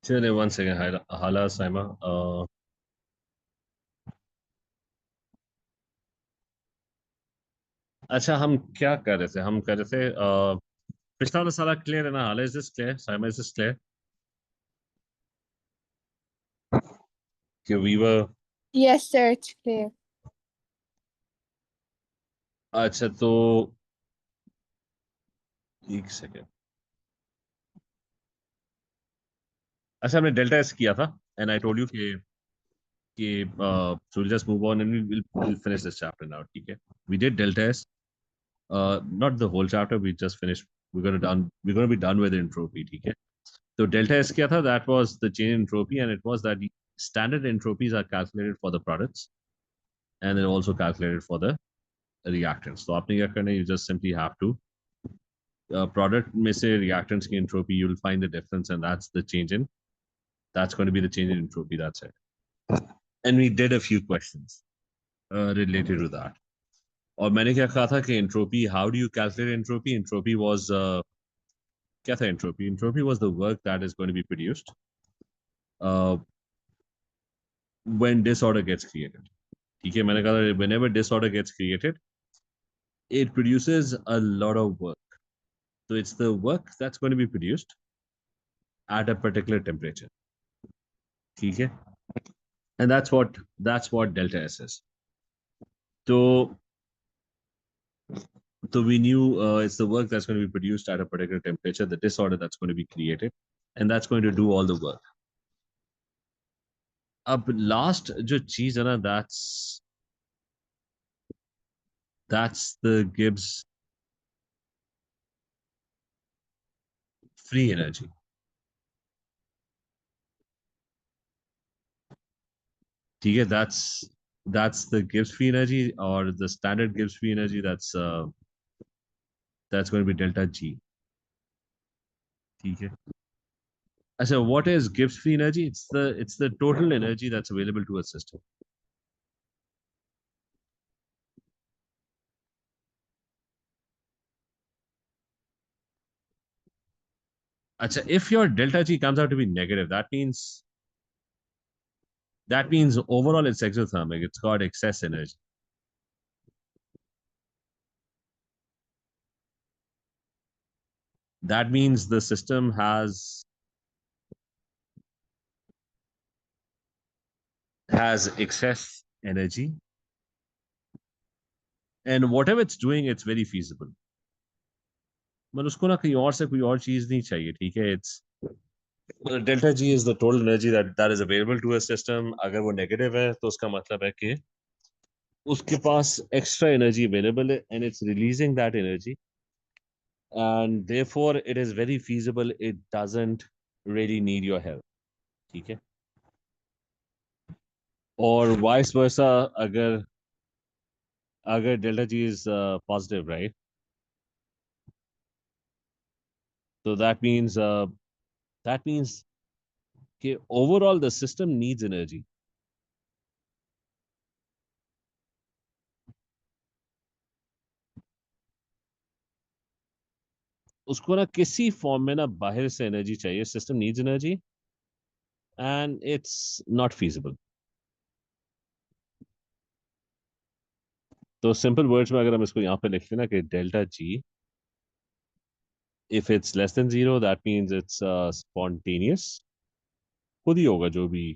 चलिए 1 सेकेंड हाला साइमा अच्छा हम क्या कर रहे थे हम कर रहे थे पिछला वाला सारा क्लियर है ना Hala is this clear Saima is this clear कि we were Yes, sir, it's clear. अच्छा तो एक सेकेंड अच्छा हमने डेल्टा एस किया था एंड आई टोल्ड यू कि so we'll just move on and we'll finish this chapter now ठीक है we did delta s not the whole chapter we just finished we're going to be done with entropy ठीक है तो delta s क्या था that was the change in entropy and it was that the standard entropies are calculated for the products and then also calculated for the reactants तो आपने क्या करना है you just simply have to product में से reactants की entropy you'll find the difference and that's going to be the change in entropy that's it and we did a few questions related to that और मैंने क्या कहा था कि entropy how do you calculate entropy entropy was क्या था entropy entropy was the work that is going to be produced when disorder gets created ठीक है मैंने कहा whenever disorder gets created it produces a lot of work so it's the work that's going to be produced at a particular temperature ठीक है and that's what delta s is so so we knew it's the work that's going to be produced at a particular temperature the disorder that's going to be created and that's going to do all the work अब last जो चीज है ना that's the Gibbs free energy ठीक है that's the Gibbs free energy or the standard Gibbs free energy that's going to be delta G ठीक है अच्छा what is Gibbs free energy it's the total energy that's available to a system अच्छा if your delta G comes out to be negative that means overall it's exothermic it's got excess energy that means the system has excess energy and whatever it's doing it's very feasible मतलब उसको ना कहीं और से कोई और चीज नहीं चाहिए ठीक है it's delta G is the total energy that is available to a system अगर वो नेगेटिव है तो उसका मतलब है कि उसके पास एक्स्ट्रा एनर्जी अवेलेबल है and it's releasing that energy and therefore it is very feasible it doesn't really need your help ठीक है और वाइस वर्सा अगर अगर delta G is positive right so that means कि overall the system needs energy उसको ना किसी form में ना बाहर से एनर्जी चाहिए system needs energy and it's not feasible तो सिंपल वर्ड्स में अगर हम इसको यहाँ पे लिखते हैं ना कि delta G if it's less than zero that means it's spontaneous खुद ही होगा जो भी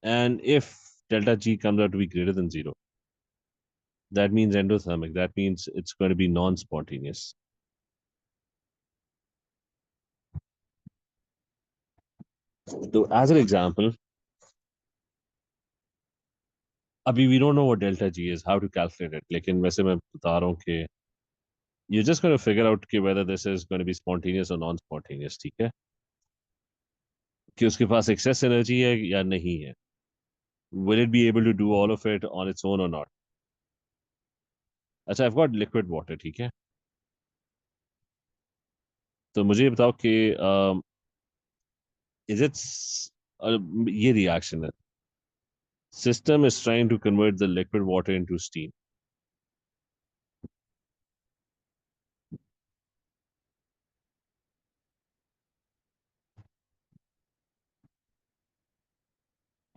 and if delta G comes out to be greater than zero that means endothermic that means it's going to be non-spontaneous so as an example अभी we don't know what delta G is how to calculate it लेकिन वैसे मैं बता रहा हूँ कि you're just going to figure out कि whether this is going to be spontaneous or non-spontaneous ठीक है कि उसके पास excess energy है या नहीं है will it be able to do all of it on its own or not अच्छा I've got liquid water ठीक है तो मुझे ये बताओ कि is it ये reaction है system is trying to convert the liquid water into steam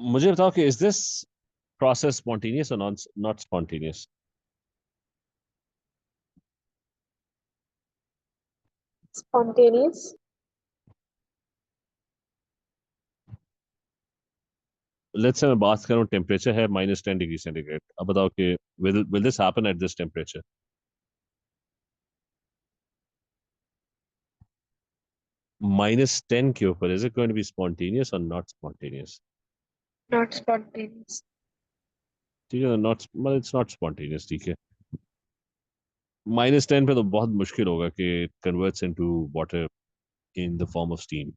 मुझे बताओ कि is this process spontaneous or not spontaneous? Spontaneous. Let's say मैं बात करूं टेम्परेचर है -10 डिग्री सेंटीग्रेड. अब बताओ कि will this happen at this temperature? -10 के ऊपर, is it going to be spontaneous or not spontaneous? Not spontaneous. ठीक है, not मतलब it's not spontaneous. ठीक है, -10 पे तो बहुत मुश्किल होगा कि it converts into water in the form of steam.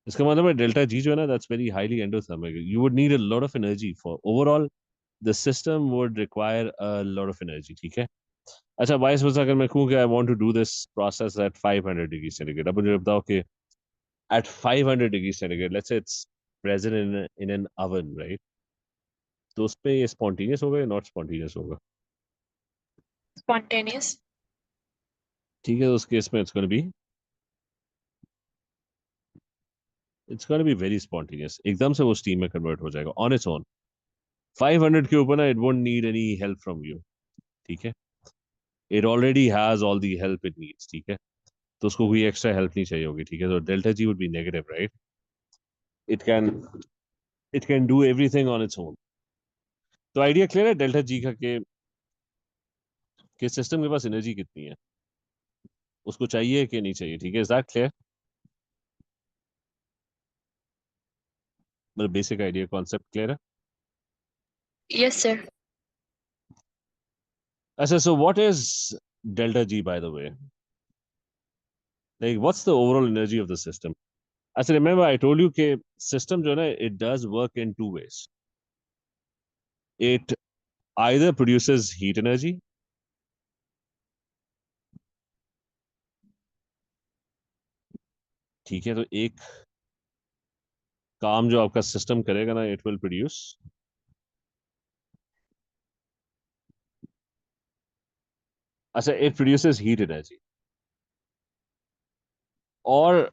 इसका मतलब है डेल्टा जी जो है ना, that's very highly endothermic. You would need a lot of energy for overall the system would require a lot of energy. ठीक है. अच्छा, vice versa अगर मैं कहूँ कि I want to do this process at 500 degree centigrade, अब मुझे बताओ कि at 500 degree centigrade, let's say it's present in an oven, right? तो उस पे ये spontaneous होगा या not spontaneous होगा? Spontaneous. ठीक है, तो उस केस में it's going to be very spontaneous. एकदम से वो steam में convert हो जाएगा on its own. 500 के ऊपर ना, it won't need any help from you. ठीक है, it already has all the help it needs. ठीक है, तो उसको कोई एक्स्ट्रा हेल्प नहीं चाहिए होगी. ठीक है, तो delta G would be negative, right? It can it can do everything on its own. तो आइडिया क्लियर है डेल्टा जी का कि सिस्टम के पास एनर्जी कितनी है, उसको चाहिए कि नहीं चाहिए. ठीक है, इज दैट क्लियर? मतलब बेसिक आइडिया, कॉन्सेप्ट क्लियर है? Yes, sir. अच्छा, so what is delta G by the way? Like what's the overall energy of the system? अच्छा, रिमेंबर आई टोल्ड यू कि सिस्टम जो है ना, it does work in two ways. It either produces heat energy, ठीक है, तो एक काम जो आपका सिस्टम करेगा ना, इट विल प्रोड्यूस, अच्छा, इट प्रोड्यूसेस हीट एनर्जी, और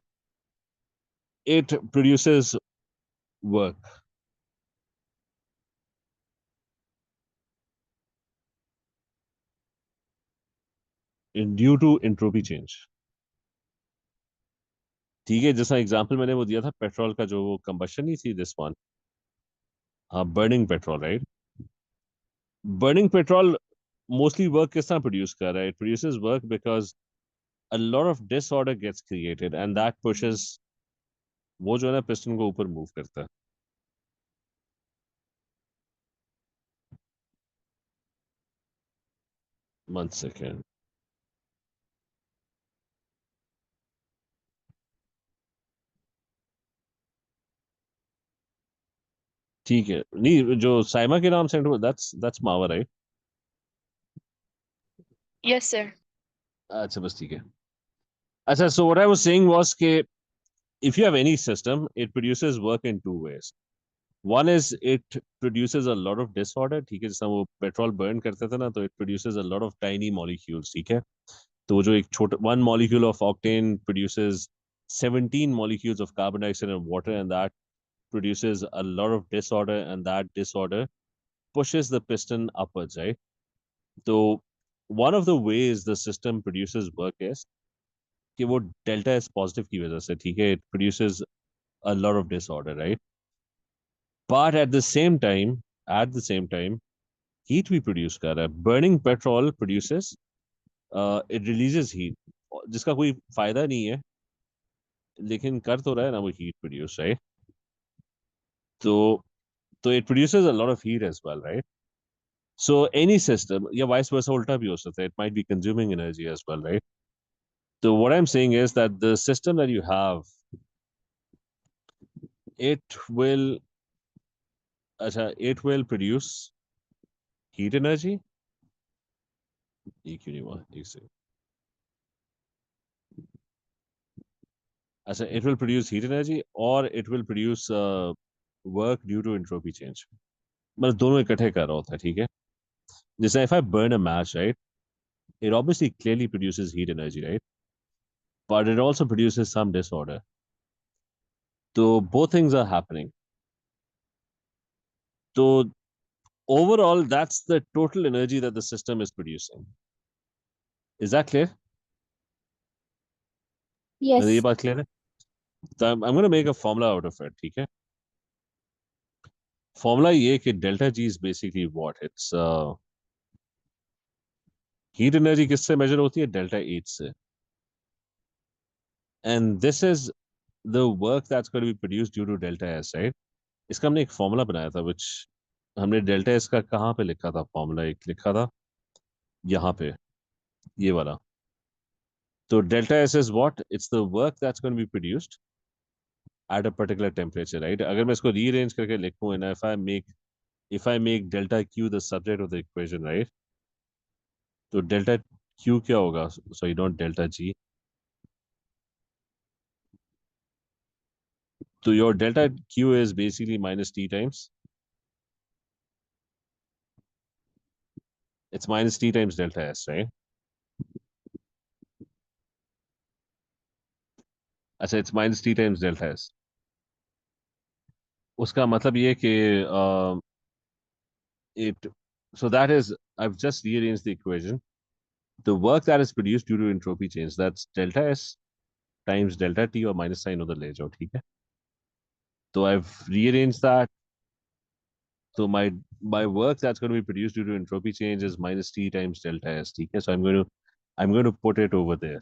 it produces work due to entropy change. ठीक है, जैसा एग्जांपल मैंने वो दिया था पेट्रोल का, जो वो कंबशन नहीं थी, दिस वन, हाँ, burning petrol, right? Burning petrol mostly work किस तरह प्रोड्यूस कर रहा है? It produces work because a lot of disorder gets created and that pushes, वो जो है ना पिस्टन को ऊपर मूव करता है. 1 second. ठीक है, नहीं, जो साइमा के नाम से, that's मावा, राइट? Yes, sir. अच्छा, बस ठीक है. अच्छा, so what I was saying was कि if you have any system, it produces work in two ways. One is it produces a lot of disorder. ठीक है, जैसा वो पेट्रोल बर्न करते थे ना, तो it produces a lot of tiny molecules. ठीक है, तो वो जो एक छोटा one molecule of octane produces 17 molecules of carbon dioxide and water, and that produces a lot of disorder, and that disorder pushes the piston upwards, right? So one of the ways the system produces work is कि वो delta S positive की वजह से, ठीक है, it produces a lot of disorder, right? But at the same time heat भी produce कर रहा है. Burning petrol produces, it releases heat, जिसका कोई फायदा नहीं है, लेकिन कर तो रहा है ना वो heat produce, right? तो it produces a lot of heat as well, right? So any system, या vice versa, उल्टा भी हो सकता है, it might be consuming energy as well, right? So what I'm saying is that the system that you have, it will, it will produce heat energy. एक क्यों नहीं हुआ, एक second. अच्छा, it will produce heat energy or it will produce work due to entropy change. मतलब दोनों इकट्ठे कर रहा होता है. ठीक है, जैसे if I burn a match, right, it obviously clearly produces heat energy, right? But it also produces some disorder. So both things are happening. So overall, that's the total energy that the system is producing. Is that clear? Yes. ये बात clear है? So I'm going to make a formula out of it, ठीक है? Formula ये कि delta G is basically what? It's heat energy किससे measure होती है? Delta H से. And this is the work that's going to be produced due to delta S, right? इसका हमने एक formula बनाया था, which हमने delta S का कहाँ पे लिखा था? Formula एक लिखा था यहाँ पे, ये वाला. So delta S is what? It's the work that's going to be produced at a particular temperature, right? अगर मैं इसको rearrange करके लिखूं, and if I make delta Q the subject of the equation, right? तो delta Q क्या होगा? Sorry, not delta G. So your delta Q is basically minus T times. It's minus T times delta S, right? अच्छा, it's minus T times delta S. उसका मतलब ये कि it so that is I've just rearranged the equation. The work that is produced due to entropy change, that's delta S times delta T और minus sign उधर ले जाओ, ठीक है? So I've rearranged that. So my work that's going to be produced due to entropy change is minus T times delta S, ठीक है? So I'm going to put it over there.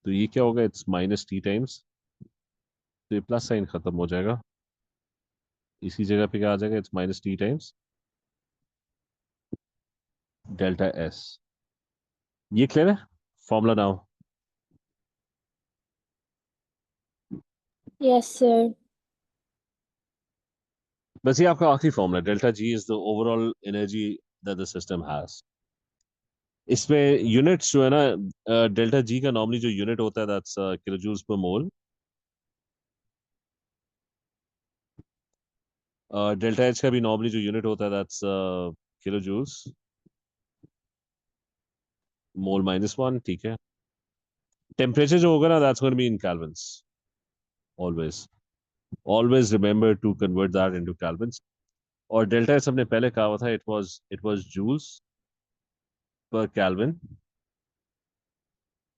तो ये क्या होगा? It's minus T times. तो ये plus sign खत्म हो जाएगा. इसी जगह पे क्या आ जाएगा? It's minus T times delta S. ये क्लियर है? Formula now. Yes, sir. बस ये आपका आखिरी formula. Delta G is the overall energy that the system has. इसमें यूनिट्स जो है ना, डेल्टा जी का नॉर्मली जो यूनिट होता है दैट्स किलोजूल्स पर मोल. डेल्टा एच का भी नॉर्मली जो यूनिट होता है that's kilojoules mole minus one, ठीक है? टेम्परेचर जो होगा ना, that's going to be in kelvins. Always always remember to convert that into kelvins. और डेल्टा एच हमने पहले कहा हुआ था, it was joules per kelvin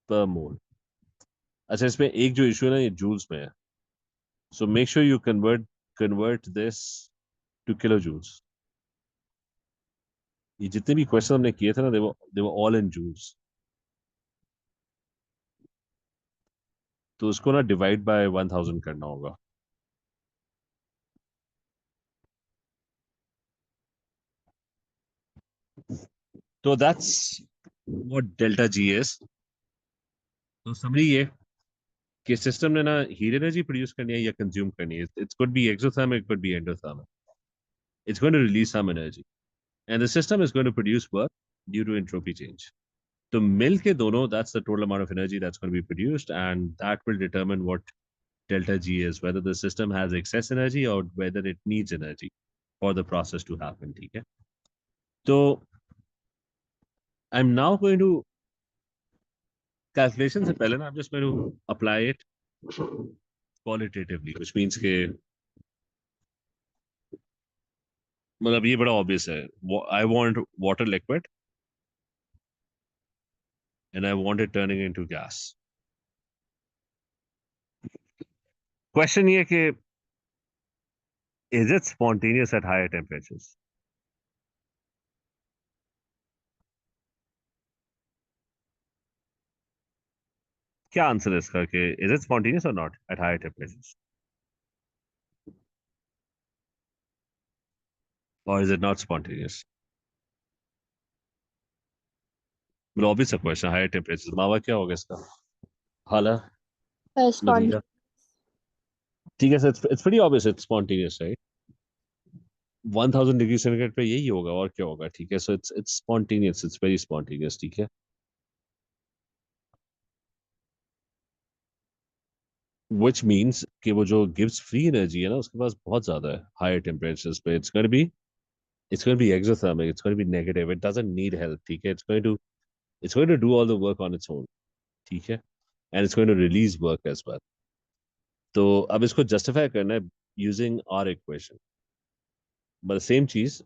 per mole. अच्छा, इसमें एक जो इशू है ना, ये जूल्स में है. So make sure you convert this to kilojoules. ये जितने भी क्वेश्चन हमने किए थे ना, they were all in joules. तो उसको ना डिवाइड बाय 1000 करना होगा. तो that's what delta G is. तो समझी ये कि सिस्टम ने ना हीट एनर्जी प्रोड्यूस करनी है या कंज्यूम करनी है. It could be exothermic, it could be endothermic. It's going to release some energy, and the system is going to produce work due to entropy change. तो मिल के दोनों, that's the total amount of energy that's going to be produced, and that will determine what delta G is, whether the system has excess energy or whether it needs energy for the process to happen, ठीक है? तो I'm now going to calculation से पहले ना, I'm just going to apply it qualitatively, which means कि मतलब ये बड़ा obvious है. I want water liquid and I want it turning into gas. Question ये कि is it spontaneous at higher temperatures? क्या आंसर है इसका कि is it spontaneous or not at higher temperatures? Or is it not spontaneous? Well, obvious question, higher temperatures. मावा क्या होगा इसका? हाला Spontaneous. नतीजा. ठीक है sir, it's pretty obvious, it's spontaneous, right? 1000 degree centigrade पे यही होगा और क्या होगा, ठीक है? So it's spontaneous, it's very spontaneous, ठीक है? Which means कि वो जो गिब्स फ्री एनर्जी है ना, उसके पास बहुत ज्यादा है हायर टेम्परेचर्स पे. It's going to be exothermic, it's going to be negative, it doesn't need help, ठीक है? It's going to do all the work on its own, ठीक है? And it's going to release work as well. तो अब इसको justify करना है using our equation, but same चीज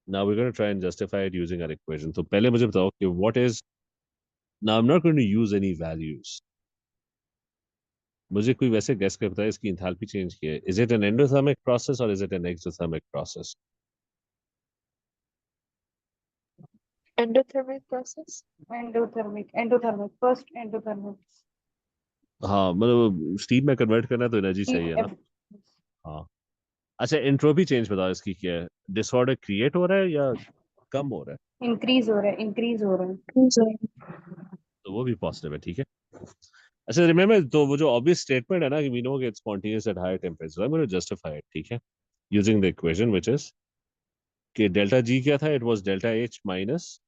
now we gonna try and justify it using our equation. तो पहले मुझे बताओ कि what is, now I am not going to use any values, मुझे कोई वैसे गेस कर बताए इसकी इंथैल्पी चेंज की है। Is it an endothermic process और is it an exothermic process? Endothermic process. Endothermic. First endothermic. हाँ मतलब स्टीम में कन्वर्ट करना है तो एनर्जी चाहिए ना। हाँ अच्छा, एंट्रोपी चेंज बताओ इसकी क्या है, डिसऑर्डर क्रिएट हो रहा है या कम हो रहा है? इंक्रीज हो रहा है, इंक्रीज हो रहा है। तो वो भी पॉजिटिव है, ठीक है। अच्छा रिमेम्बर, तो वो जो ऑब्वियस स्टेटमेंट है ना कि वी नो कि it's spontaneous at higher temperature, I am going to justify it, ठीक है, using the equation which is कि डेल्टा जी क्या था, it was delta H minus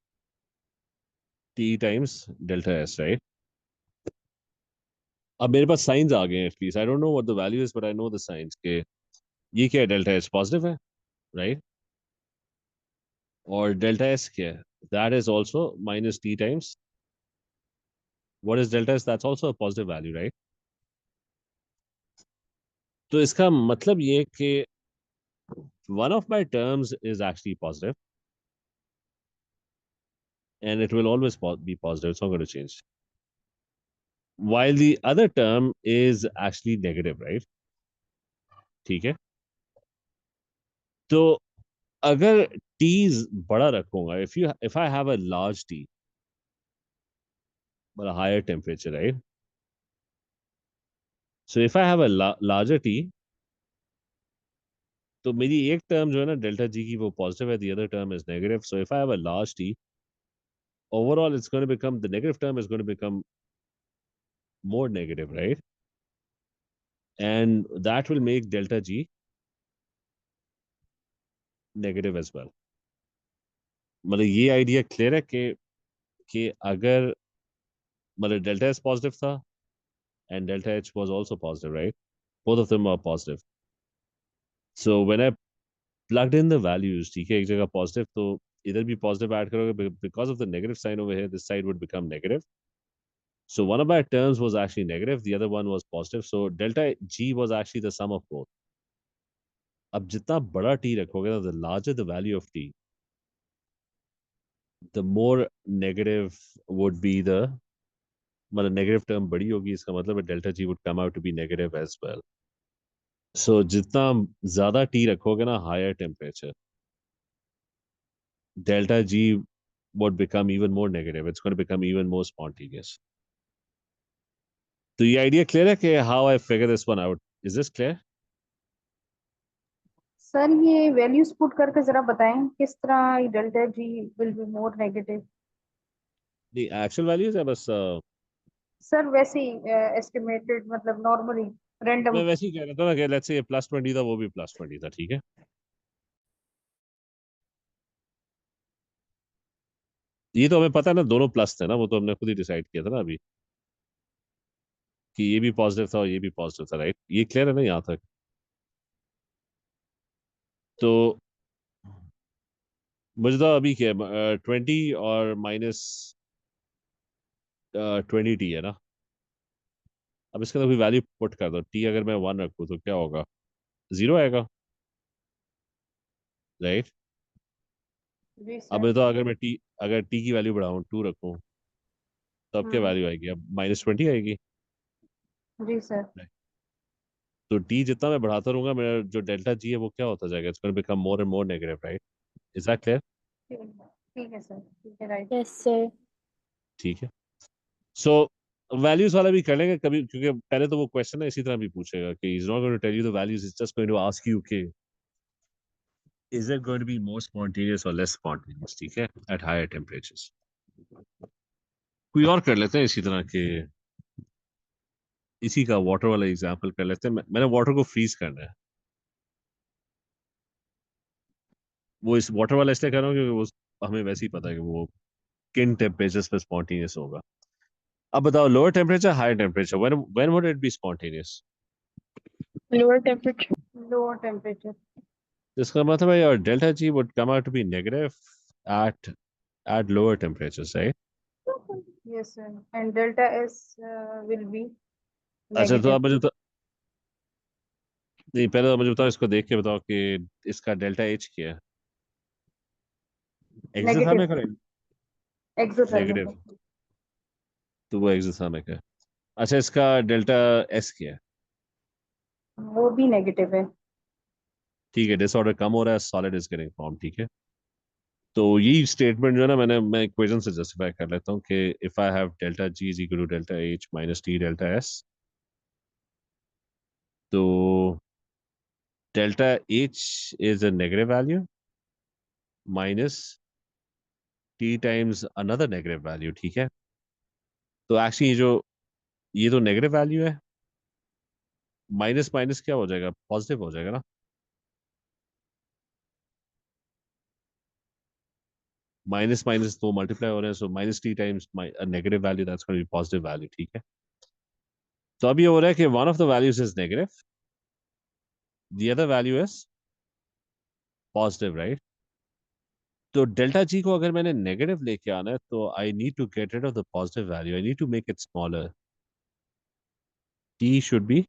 T times delta S, right. अब मेरे पास साइंस आ गए हैं at least, I don't know what the value is but I know the signs के ये क्या है, डेल्टा एच पॉजिटिव है, राइट, और डेल्टा एस क्या है, that is also minus T times what is delta S, that's also a positive value, right. तो इसका मतलब ये कि one of my terms is actually positive and it will always be positive, it's not going to change, while the other term is actually negative, right? ठीक है, तो अगर t बड़ा रखूंगा, if I have a large t but a higher temperature, right, so if I have a larger t, तो मेरी एक term जो है ना डेल्टा जी की वो पॉजिटिव है, the other term is negative, so if I have a large t, overall it's going to become, the negative term is going to become more negative, right, and that will make delta g negative as well। मतलब ये idea clear है कि अगर मतलब delta S positive था and delta H was also positive, right, both of them are positive, so when I plugged in the values, ठीक है, एक जगह पॉजिटिव तो इधर भी पॉजिटिव ऐड करोगे, because of the negative sign over here this side would become negative, so one of my terms was actually negative, the other one was positive, so delta g was actually the sum of both। अब जितना बड़ा t रखोगे ना, the larger the value of t, the more negative would be the, मतलब negative term बड़ी होगी, इसका मतलब है delta G would come out to be negative as well. So जितना ज्यादा टी रखोगे ना higher temperature, delta G would become even more negative, it's going to become even more spontaneous। तो ये आइडिया क्लियर है कि how I figure this one out, is this clear? Sir ये values put करके जरा बताएं किस तरह delta G will be more negative. The actual values है बस सर वैसे ही एस्टिमेटेड, मतलब नॉर्मली रैंडम। मैं वैसे ही कह रहा था ना कि लेट्स से +20 था, वो भी +20 था, ठीक है। ये तो हमें पता है ना, दोनों प्लस थे ना, वो तो हमने खुद ही डिसाइड किया था ना अभी कि ये भी पॉजिटिव था और ये भी पॉजिटिव था, राइट, ये क्लियर है ना यहाँ तक? तो मुझे तो अभी क्या 20 और -20 t है ना। अब इसका तो कोई वैल्यू पुट कर दो, टी अगर मैं 1 रखूँ तो क्या होगा, 0 आएगा, राइट। जी अब सर। मैं तो अगर टी की वैल्यू बढ़ाऊँ 2 रखूँ तो अब क्या वैल्यू आएगी, अब -20 आएगी, जी सर। right? तो टी जितना मैं बढ़ाता रहूंगा मेरा जो डेल्टा जी है वो क्या होता जाएगा, it's going to become more and more negative, right, is that clear? ठीक है सर, ठीक है, राइट। Yes, sir. ठीक है, सो वैल्यूज वाला भी कर लेंगे कभी, क्योंकि पहले तो वो क्वेश्चन है इसी तरह भी पूछेगा कि is not going to tell you the values, is just going to ask you कि is it going to be more spontaneous और लेस स्पॉन्टेनियस, ठीक है, एट हायर टेम्परेचर्स। कोई और कर लेते हैं इसी तरह के, इसी का वाटर वाला एग्जांपल कर लेते हैं। मैंने वाटर को फ्रीज करना है, वो इस वाटर वाला इसलिए कर रहा हूँ क्योंकि वो हमें वैसे ही पता है कि वो किन टेम्परेचर्स पे स्पॉन्टेनियस होगा। अब बताओ lower temperature higher temperature, when would it be spontaneous? Lower temperature. Lower temperature. इसका मतलब है your delta G would come out to be negative at lower temperatures, right. Yes sir, and delta S will be अच्छा तो negative. अब मुझे तो नहीं, पहले तो मुझे बताओ, इसको देख के बताओ कि इसका डेल्टा एच क्या है। नेगेटिव, एक्सोथर्मिक और एक्सोथर्मिक नेगेटिव, है। तो वो एक्सोथर्मिक है। अच्छा, इसका डेल्टा एस क्या है। वो भी नेगेटिव है। ठीक है, डिसऑर्डर कम हो रहा है, सॉलिड इज गेटिंग फॉर्म, ठीक है। तो यही स्टेटमेंट जो है ना, मैं इक्वेशन से जस्टिफाई कर लेता हूँ कि if I have delta G is equal to delta H minus T delta S, तो delta H is a negative value minus T times another negative value, ठीक है। तो एक्चुअली ये तो नेगेटिव वैल्यू है, माइनस माइनस क्या हो जाएगा, पॉजिटिव हो जाएगा ना। माइनस माइनस तो मल्टीप्लाई हो रहे हैं, so minus T times negative value, that's going to be positive value, ठीक है। तो अभी ये हो रहा है कि one of the values is negative, the other value is positive, right. तो डेल्टा जी को अगर मैंने नेगेटिव लेके आना है, तो I need to get rid of the positive value, I need to make it smaller. T should be,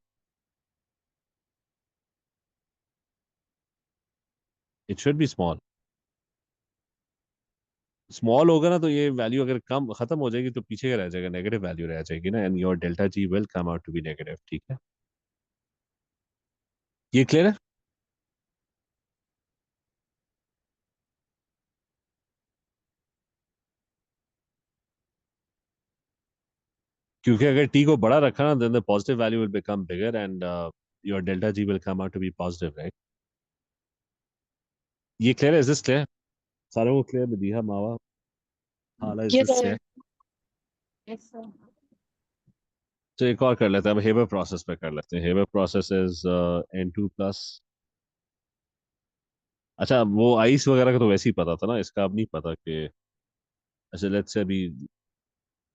it should be small. Small होगा ना, तो ये वैल्यू अगर कम खत्म हो जाएगी तो पीछे क्या रह जाएगा, नेगेटिव वैल्यू रह जाएगी ना, and your delta G will come out to be negative, ठीक है। ये क्लियर है। क्योंकि अगर टी को बड़ा रखा ना, then the positive value will become bigger and your delta G will come out to be positive, right. ये क्लियर है, इज दिस क्लियर। सारे को क्लियर दिया मावा, हाला, is Yes, this sir. Clear. Yes sir. तो एक और कर लेते हैं, अब हेबर प्रोसेस पे कर लेते हैं। Haber process is N2 plus. अच्छा, वो आइस वगैरह का तो वैसे ही पता था ना, इसका अब नहीं पता कि। अच्छा, लेट्स से अभी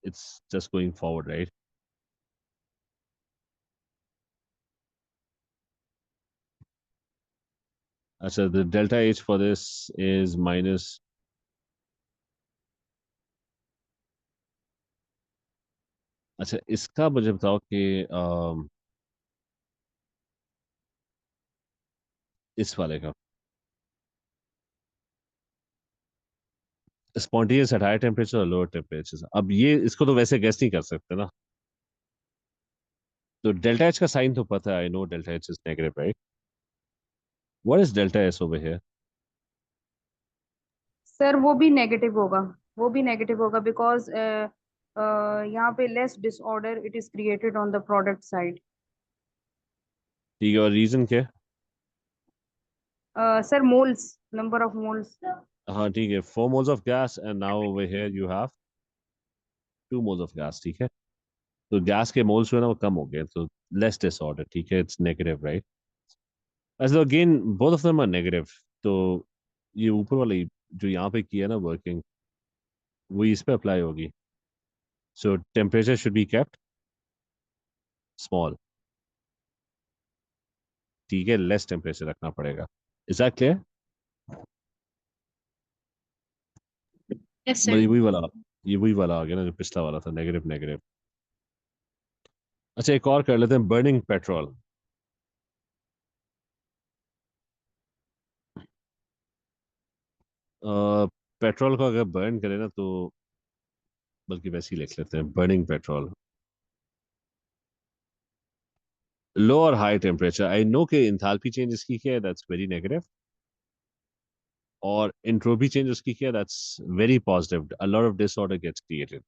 it's just going forward, right. अच्छा, the delta H for this is minus. अच्छा, इसका मुझे बताओ कि इस वाले का स्पॉन्टेनियस एट हायर टेम्परेचर और लोअर टेम्परेचर, अब ये इसको तो वैसे गेस नहीं कर सकते ना। तो डेल्टा एच का साइन तो पता है, I know delta H is negative, right. What is delta S over here. Sir वो भी नेगेटिव होगा, वो भी नेगेटिव होगा बिकॉज यहाँ पे less disorder it is created on the product side. ठीक है, और रीजन क्या है। Sir moles, number of moles. हाँ ठीक है, 4 moles of gas and now over here you have 2 moles of gas, ठीक है। तो गैस के मोल्स जो है ना वो कम हो गए, तो लेस डिसऑर्डर, ठीक है, इट्स नेगेटिव, राइट। ऐसे again both of them are negative. तो ये ऊपर वाली जो यहाँ पे किया ना वर्किंग, वो इस पे अप्लाई होगी। सो temperature should be kept small, ठीक है, लेस टेम्परेचर रखना पड़ेगा। Is that clear. Yes, मतलब sir. ये वही वाला आ गया ना जो पिछला वाला था, नेगेटिव नेगेटिव। अच्छा, एक और कर लेते हैं, बर्निंग पेट्रोल। पेट्रोल को अगर बर्न करें ना, तो बल्कि वैसे ही लिख लेते हैं, बर्निंग पेट्रोल, लो और हाई टेम्परेचर। आई नो कि इंथाल्पी चेंज इसकी क्या है, दैट्स वेरी नेगेटिव। और एंट्रोपी चेंज उसकी क्या है, that's very positive, a lot of disorder gets created.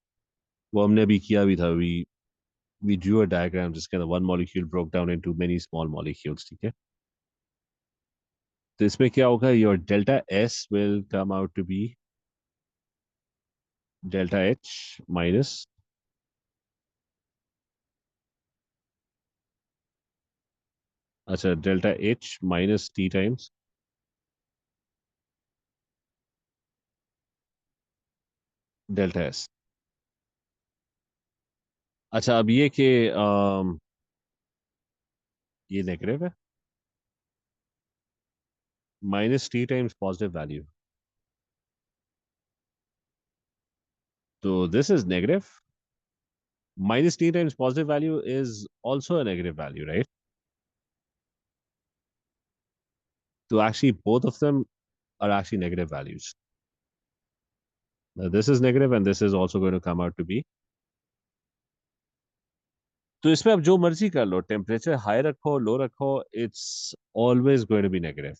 वो हमने अभी किया भी था, वी ड्रू अ डायग्राम जिसके अंदर one molecule broke down into many small molecules, ठीक है। तो इसमें क्या होगा, your delta S will come out to be delta H minus, अच्छा, delta H minus T times delta S. अच्छा, अब ये कि ये नेगेटिव है, minus T times positive value, तो this is negative, minus t times positive value is also a negative value, right? So actually both of them are actually negative values. Now this is negative and this is also going to come out to be. तो इसमें आप जो मर्जी कर लो, temperature high रखो low रखो, it's always going to be negative.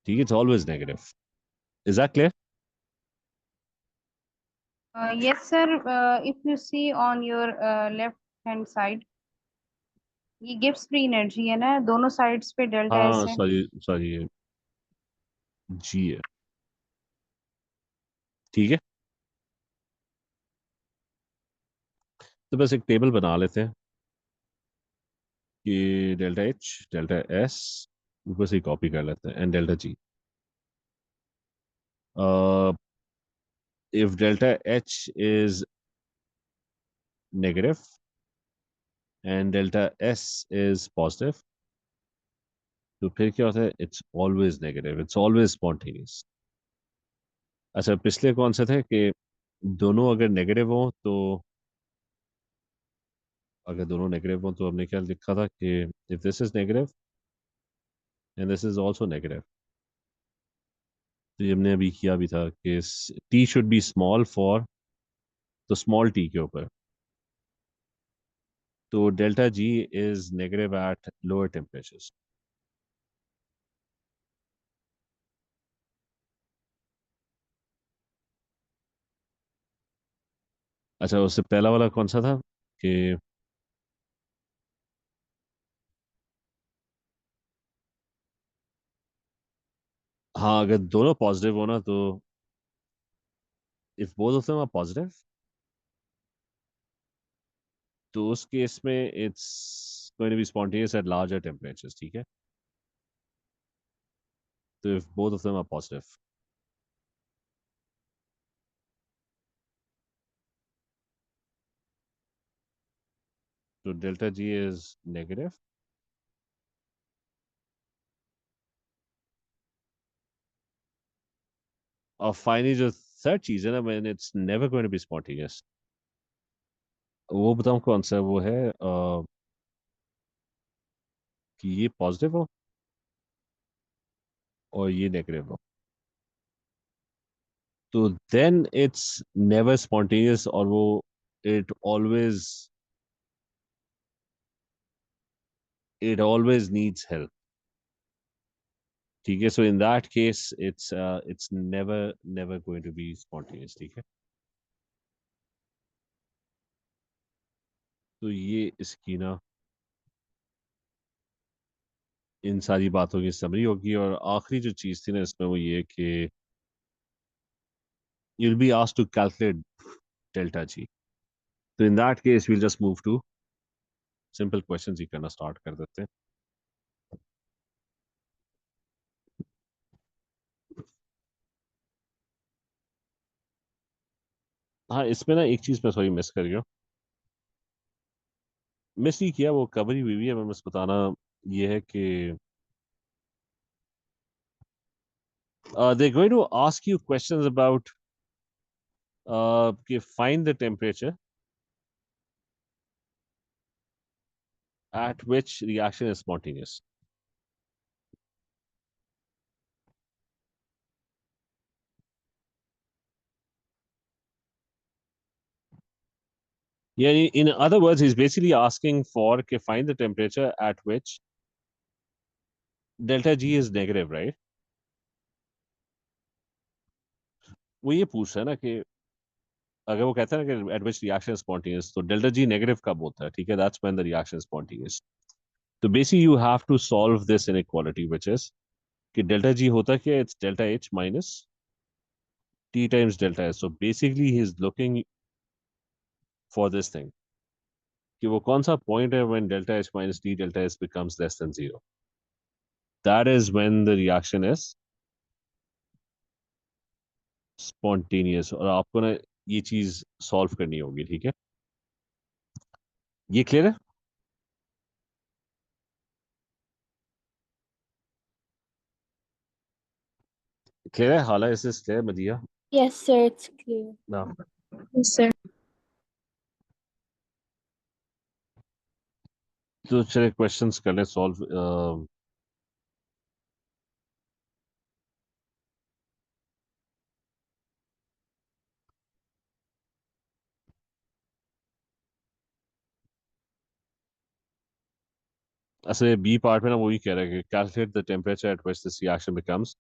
ठीक है, it's always negative. Is that clear? Yes, sir. If you see on your left hand side, ये गिब्स फ्री एनर्जी है ना, दोनों साइड्स पे डेल्टा एस हाँ है. सॉरी सॉरी, जी है. ठीक है, तो बस एक टेबल बना लेते हैं कि डेल्टा एच डेल्टा एस ऊपर से कॉपी कर लेते हैं and delta G. if delta H is negative and delta S is positive, तो फिर क्या होता है? It's always negative. It's always spontaneous. अच्छा, पिछले कौन से थे कि दोनों अगर नेगेटिव हो तो, अगर दोनों नेगेटिव हो तो हमने क्या लिखा था कि if this is negative and this is also negative, तो ये हमने अभी किया भी था कि t should be small for, तो small t के ऊपर, तो delta G is negative at lower temperatures. अच्छा, उससे पहला वाला कौन सा था कि हाँ, अगर दोनों पॉजिटिव हो ना तो if both of them are positive, तो उस केस में it's going to be spontaneous at larger temperatures. ठीक है, तो if both of them are positive, तो डेल्टा जी इज नेगेटिव. और फाइनली जो थर्ड चीज है ना, man, it's never going to be spontaneous. वो बताऊं कौन सा है? वो है कि ये पॉजिटिव हो और ये नेगेटिव हो, तो देन इट्स नेवर स्पॉन्टेनियस. और वो इट ऑलवेज नीड्स हेल्प. ठीक है, so in that case it's never never going to be spontaneous. ठीक है, तो ये इसकी ना इन सारी बातों की समरी होगी. और आखिरी जो चीज थी ना इसमें, वो ये कि you'll be asked to calculate delta G. तो इन that case we'll just move to simple questions ही करना स्टार्ट कर देते हैं. हाँ, इसमें ना एक चीज मैं सॉरी मिस कर गया. मिस नहीं किया, वो कवर ही हुई है. मैं बस बताना ये है कि they're going to ask you questions about कि find the temperature at which reaction is spontaneous. Yeah, in other words, he's basically asking for कि find the temperature at which delta G is negative, right? वो ये पूछ रहा है ना कि अगर वो कहता है ना कि at which reaction is spontaneous, तो delta G negative कब होता है? ठीक है, that's when the reaction is spontaneous. तो basically you have to solve this inequality, which is कि delta G होता क्या है? It's delta H minus T times delta S. So basically he is looking for this thing कि वो कौन सा point है when delta H minus T delta S becomes less than 0. That is when the reaction is spontaneous. और आपको ना ये चीज सॉल्व करनी होगी. ठीक है, ये क्लियर है? क्लियर है? हालांकि इससे clear मदिया Yes, sir, it's clear. ना. Yes, sir. तो चले क्वेश्चंस कर ले सॉल्व। ऐसे बी पार्ट में ना वही कह रहा है कि calculate the temperature at which this reaction becomes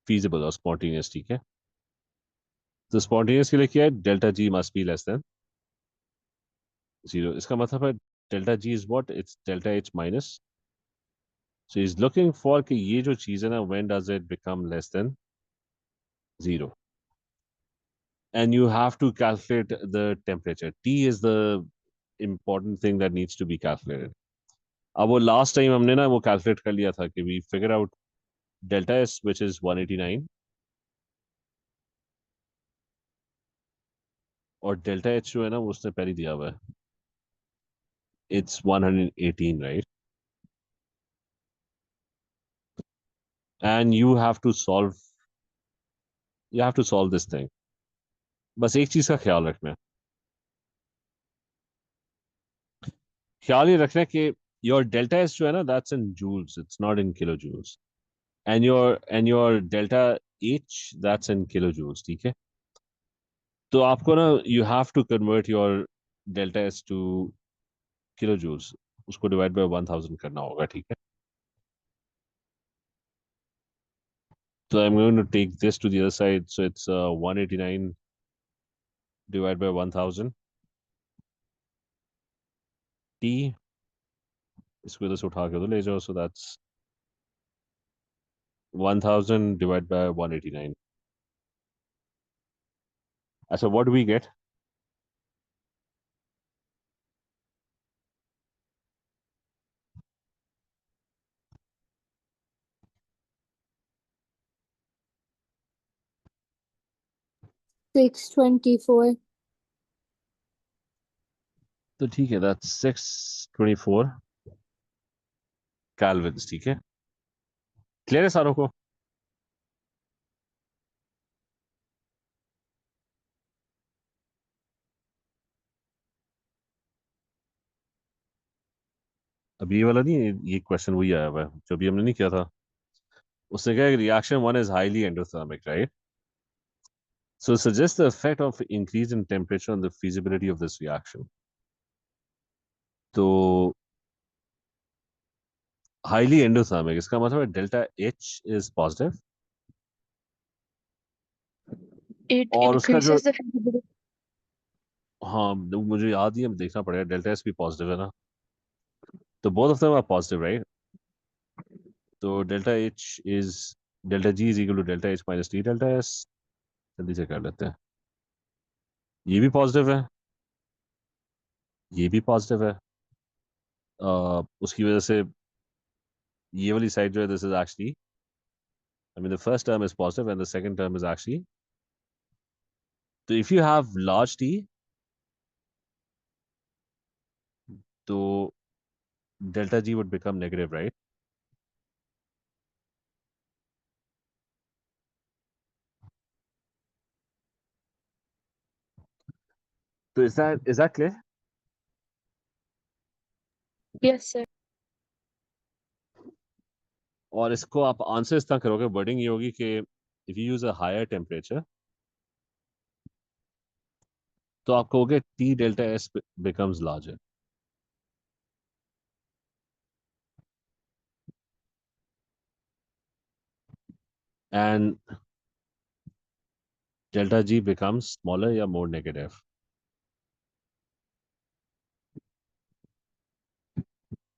feasible और spontaneous, ठीक है। तो spontaneous के लिए क्या है, delta ji must be less than 0। इसका मतलब है delta G is what, it's delta H minus, so is looking for कि ये जो चीज है ना when does it become less than 0, and you have to calculate the temperature. T is the important thing that needs to be calculated. अब वो last time हमने ना वो कैलकुलेट कर लिया था कि we figure out delta S which is 189 और डेल्टा एच जो है ना वो उसने पहले दिया हुआ है, it's 118, right. And you have to solve this thing. बस एक चीज का ख्याल रखना है, ख्याल ये रखना है कि योर डेल्टा एस जो है ना that's in joules, it's not in kilo joules, and your delta H that's in kilo joules, ठीक है। तो आपको ना you have to convert your delta S to kilo joules, उसको डिवाइड बाय 1000 करना होगा, ठीक है। So I'm going to take this to the other side, so it's 189 divided by 1000 t, इसको इधर से उठा के तो ले जाओ, so that's 1000 divided by 189. So what do we get? $624. तो ठीक है, that's 624 Kelvins, ठीक है। क्लियर है सारों को? अब ये वाला नहीं है, ये क्वेश्चन वही आया हुआ है जो भी हमने नहीं किया था। उसने कहा reaction one is highly endothermic, right? So suggest the effect of increase in temperature on the feasibility of this reaction. तो हाईली एंडोथर्मिक इसका मतलब है delta H is positive It और उसका जो, increases the feasibility. हाँ मुझे याद नहीं है, देखना पड़ेगा, डेल्टा एस भी पॉजिटिव है ना, तो both of them are positive, right? तो delta G is equal to delta H minus T delta S. जल्दी से कर लेते हैं, ये भी पॉजिटिव है, ये भी पॉजिटिव है। उसकी वजह से ये वाली साइड जो है this is actually, I mean the first term is positive and the second term is actually, so if you have large t तो delta g would become negative, right? So is that clear? Yes, sir. और इसको आप answer इस तरह करोगे, wording ये होगी कि if you use a higher temperature तो आप कहोगे T delta S becomes larger, and delta g becomes smaller या more negative.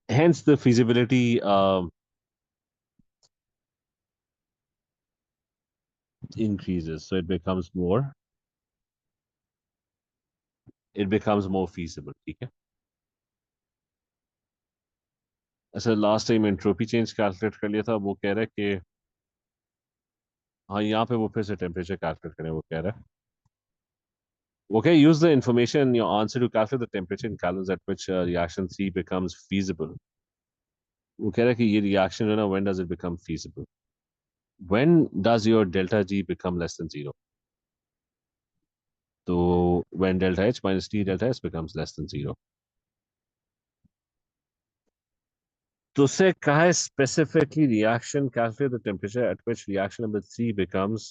Hence the feasibility increases, so it becomes more feasible, ठीक है। ऐसा last time entropy change calculate कर लिया था, वो कह रहा है कि हाँ यहाँ पे वो फिर से टेम्परेचर कैलकुलेट करें, वो कह रहा है okay, use the information in your answer to calculate the temperature in calories at which reaction 3 becomes feasible. वो कह रहा है कि ये रिएक्शन जो है ना when does it become feasible? When does your delta G become less than 0? तो when delta H minus T delta S becomes less than 0. तो उससे कहा है specifically reaction calculate the temperature at which reaction number 3 becomes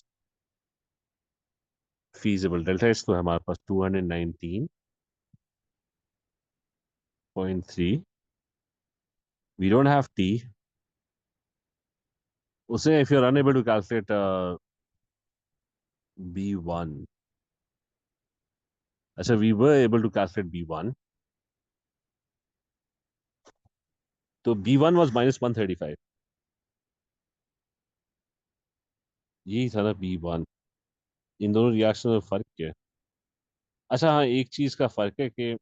feasible. Delta S तो है हमारे पास 219.3. We don't have T. उसे if you're unable to calculate B1. अच्छा, we were able to calculate B1. तो B1 was -135. यही था ना B1. इन दोनों रिएक्शन में फर्क क्या है? अच्छा हाँ, एक चीज का फर्क है कि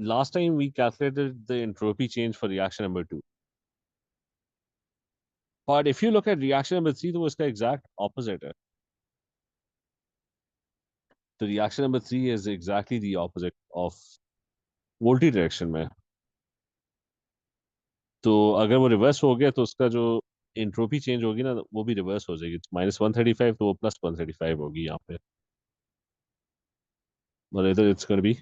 last time we calculated the entropy change for reaction number 2. But if you look at reaction number 3, तो इसका exact opposite है. तो reaction number 3 is exactly the opposite of VoLTE direction में. तो अगर वो रिवर्स हो गया तो उसका जो एंट्रोपी चेंज होगी ना वो भी रिवर्स हो जाएगी. -135 तो वो +135 होगी यहाँ पे. और इधर इट्स गोना बी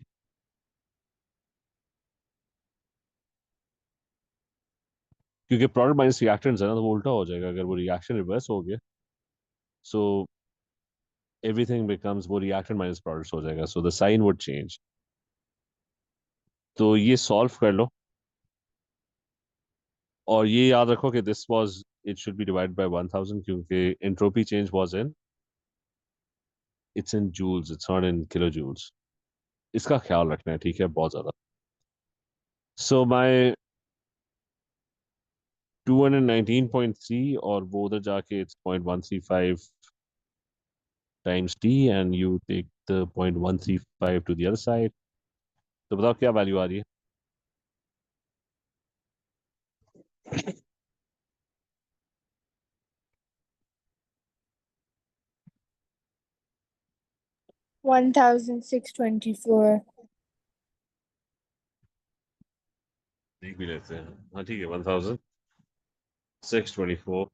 क्योंकि प्रोडक्ट माइनस रिएक्टेंट्स है ना, तो वो उल्टा हो जाएगा अगर वो रिएक्शन रिवर्स हो गया. सो एवरीथिंग बिकम्स वो रिएक्टेंट माइनस प्रोडक्ट्स हो जाएगा. So the sign would change. तो ये सॉल्व कर लो और ये याद रखो कि this was it should be divided by 1000 क्योंकि entropy change was in its in joules, it's not in kilo joules. इसका ख्याल रखना है, ठीक है, बहुत ज्यादा. सो माय 219.3 और वो उधर जाके it's 0.135 times t and you take the 0.135 to the other side. तो बताओ क्या वैल्यू आ रही है? 1624. देख भी लेते हैं. हाँ ठीक है, 1624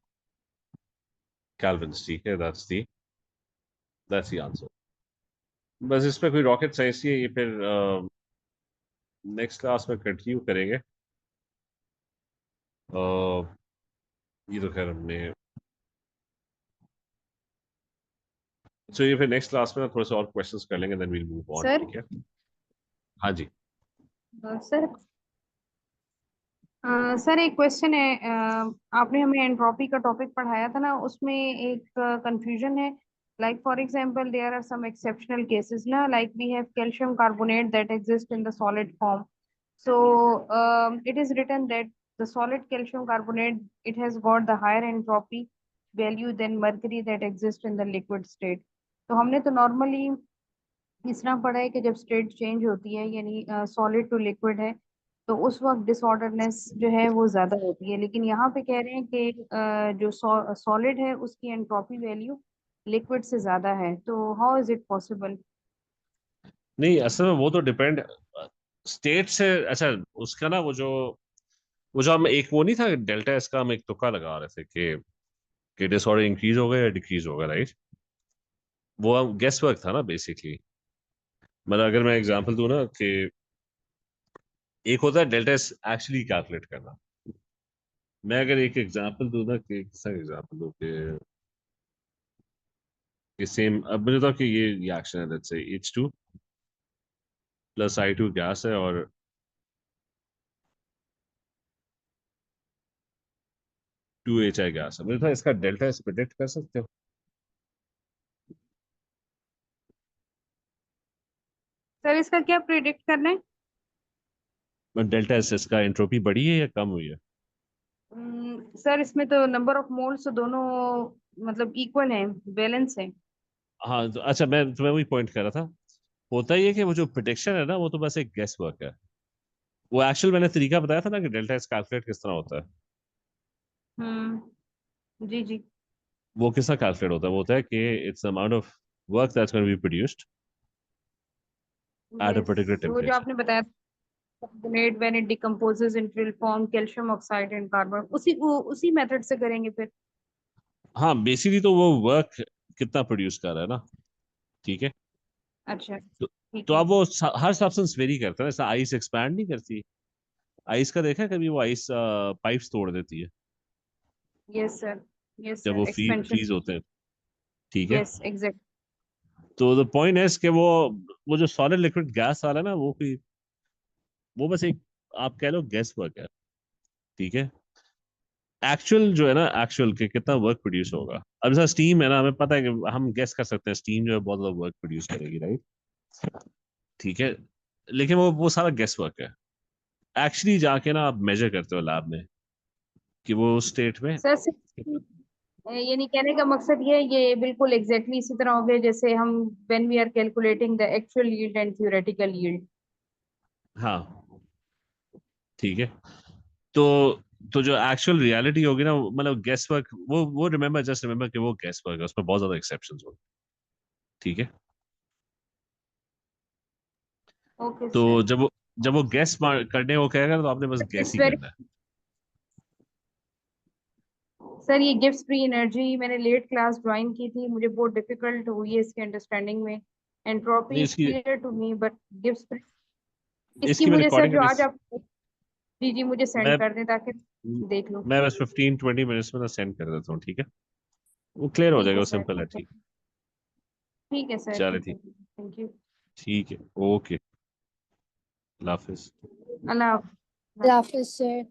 Kelvins. ठीक है, that's the answer. बस इसमें कोई रॉकेट साइंस नहीं है. ये फिर नेक्स्ट क्लास में कंटिन्यू करेंगे. ये तो खैर हमने ये फिर नेक्स्ट क्लास में थोड़े से और क्वेश्चंस कर लेंगे, then we'll move on. Sir ठीक है. हाँ जी. सर सर एक क्वेश्चन है. आपने हमें एंट्रोपी का टॉपिक पढ़ाया था ना, उसमें एक कंफ्यूजन है. Like for example there are some exceptional cases ना, like we have calcium carbonate that exist in the solid form. So it is written that the solid calcium carbonate, it has got the higher entropy value than mercury that exists in the liquid state. तो हमने तो normally इस तरह पढ़ा है कि जब state change होती है यानी सॉलिड टू लिक्विड है तो उस वक्त डिसऑर्डरनेस जो है वो ज्यादा होती है. लेकिन यहाँ पे कह रहे हैं कि जो सॉलिड है उसकी एंट्रोपी वैल्यू लिक्विड से ज्यादा है. तो हाउ इज इट पॉसिबल? नहीं, असल में वो तो डिपेंड स्टेट से. अच्छा, उसका ना वो जो हम एक वो नहीं था डेल्टा, इसका हम एक तुक्का लगा रहे थे कि डिसऑर्डर इंक्रीज होगा या डिक्रीज होगा, राइट? वो हम गेस वर्क था ना बेसिकली. मतलब अगर मैं एग्जांपल दूं ना कि एक होता है डेल्टा एस एक्चुअली कैलकुलेट करना. मैं अगर एक एग्जांपल दूं ना कि किस एग्जांपल दूं कि सेम, अब मुझे तो कि ये रिएक्शन है, let's say H2 plus I2 gas है और 2HI गैस है. मुझे तो इसका डेल्टा एस प्रेडिक्ट कर सकते हो? सर इसका क्या प्रिडिक्ट करना है? डेल्टा एस इसका एंट्रोपी बढ़ी है या कम हुई है? सर इसमें तो नंबर ऑफ मोल्स तो दोनों मतलब इक्वल है, बैलेंस है. हाँ तो अच्छा, मैं तुम्हें वही पॉइंट कर रहा था. होता ही है कि वो जो प्रिडिक्शन है ना वो तो बस एक गेस वर्क है. वो एक्चुअल मैंने तरीका बताया था ना कि डेल्टा एस कैलकुलेट किस तरह होता है. जी जी. वो किस तरह कैलकुलेट होता है? वो होता है कि it's amount of work that's going to be produced at a yes, particular वो जो टेम्परेचर. आपने बताया carbonate when it decomposes into will form calcium oxide and carbon, उसी मेथड से करेंगे फिर. हाँ, बेसिकली तो वो वर्क कितना प्रोड्यूस कर रहा है ना. ठीक है. अच्छा. ठीक तो है। अब वो हर सब्सटेंस वेरी करता है, जैसे आइस एक्सपैंड नहीं करती। आइस का देखा है कभी, वो आइस पाइप्स तोड़ देती है यस सर, यस जब सर, वो एक्सपेंशन। फ्रीज होते हैं, ठीक है। Yes exact. तो द पॉइंट है कि वो जो सॉलिड लिक्विड गैस वाला है ना, वो बस एक, आप कह लो गैस वर्क है, ठीक है। एक्चुअल जो है ना, एक्चुअल के कितना वर्क प्रोड्यूस होगा, अब जैसा स्टीम है ना, हमें पता है कि हम गेस कर सकते हैं स्टीम जो है बहुत ज्यादा वर्क प्रोड्यूस करेगी, राइट, ठीक है। लेकिन वो सारा गेस वर्क है। एक्चुअली जाके ना आप मेजर करते हो लैब में कि वो स्टेट में। सर यानी कहने का मकसद ये बिल्कुल एग्जैक्टली इसी तरह हो गया जैसे हम when we are calculating the actual yield and theoretical yield. हाँ, ठीक है। तो तो जो एक्चुअल रियलिटी होगी ना, मतलब गेस वर्क, वो रिमेंबर, जस्ट रिमेंबर कि वो गेस वर्क है, उसमें बहुत ज्यादा एक्सेप्शंस होंगे, ठीक है। ओके तो सर। जब वो गेस करने को कहेगा तो आपने बस गेस इट्स ही वेरी, करना है। सर ये गिब्स फ्री एनर्जी मैंने लेट क्लास ज्वाइन की थी, मुझे बहुत डिफिकल्ट हुई है इसके अंडरस्टैंडिंग में। एंट्रोपी नहीं, इज इसकी clear to me but Gibbs free, इसकी इसकी मैं मुझे सर रिकॉर्डिंग जो अभी आज आप, जी जी मुझे सेंड मैं कर दें ताकि देख लूँ। मैं बस 15-20 मिनट्स में ना सेंड कर देता हूँ, ठीक है। वो क्लियर हो ठीक जाएगा, है वो सर, सिंपल है, ठीक है। ठीक। ठीक है सर, चले, ठीक है, ठीक। Thank you. ठीक है, ओके, अल्लाह हाफिज। अल्लाह हाफ़िज़। Officer.